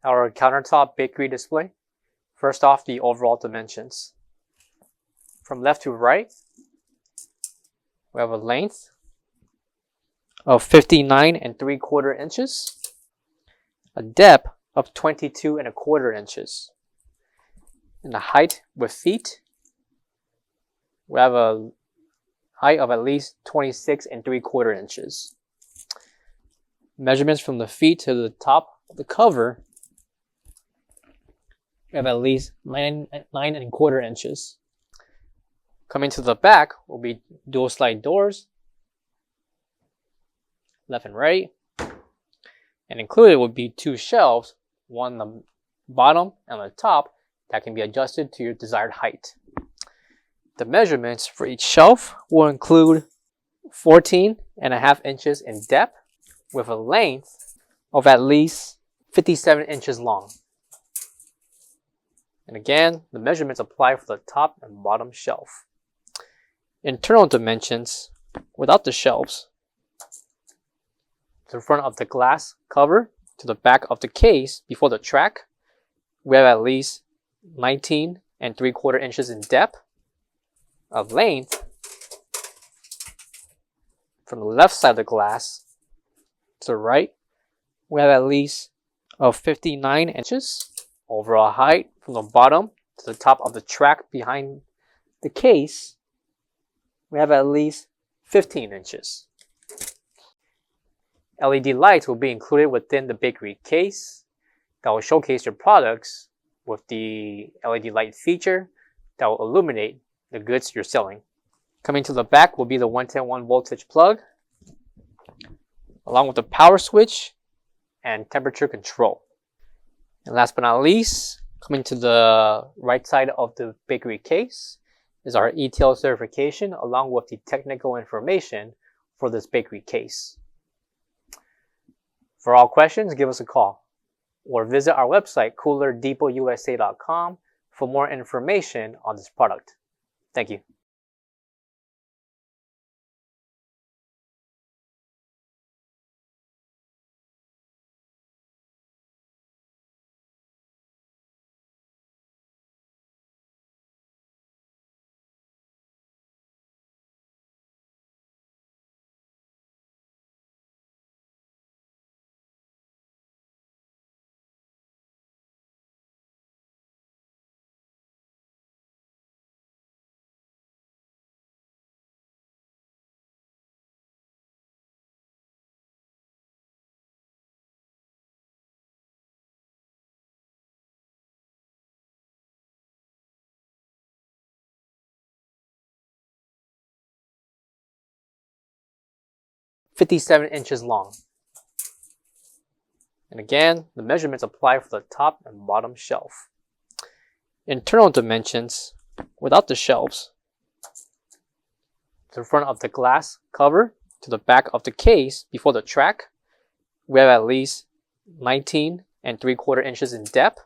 our countertop bakery display. First off, the overall dimensions. From left to right, we have a length of 59 3/4 inches, a depth of 22 1/4 inches, and the height with feet, we have a height of at least 26 3/4 inches. Measurements from the feet to the top of the cover, we have at least 9 1/4 inches. Coming to the back will be dual slide doors, left and right, and included will be 2 shelves, one on the bottom and on the top, that can be adjusted to your desired height. The measurements for each shelf will include 14.5 inches in depth with a length of at least 57 inches long. And again, the measurements apply for the top and bottom shelf. Internal dimensions without the shelves. To the front of the glass cover to the back of the case before the track, we have at least 19 3/4 inches in depth of length. From the left side of the glass to the right, we have at least 59 inches. Overall height from the bottom to the top of the track behind the case, we have at least 15 inches. LED lights will be included within the bakery case that will showcase your products with the LED light feature that will illuminate the goods you're selling. Coming to the back will be the 110 voltage plug, along with the power switch and temperature control. And last but not least, coming to the right side of the bakery case is our ETL certification along with the technical information for this bakery case. For all questions, give us a call or visit our website coolerdepotUSA.com for more information on this product. Thank you. "57 inches long." And again, the measurements apply for the top and bottom shelf. Internal dimensions without the shelves. To the front of the glass cover to the back of the case before the track, we have at least 19 3/4 inches in depth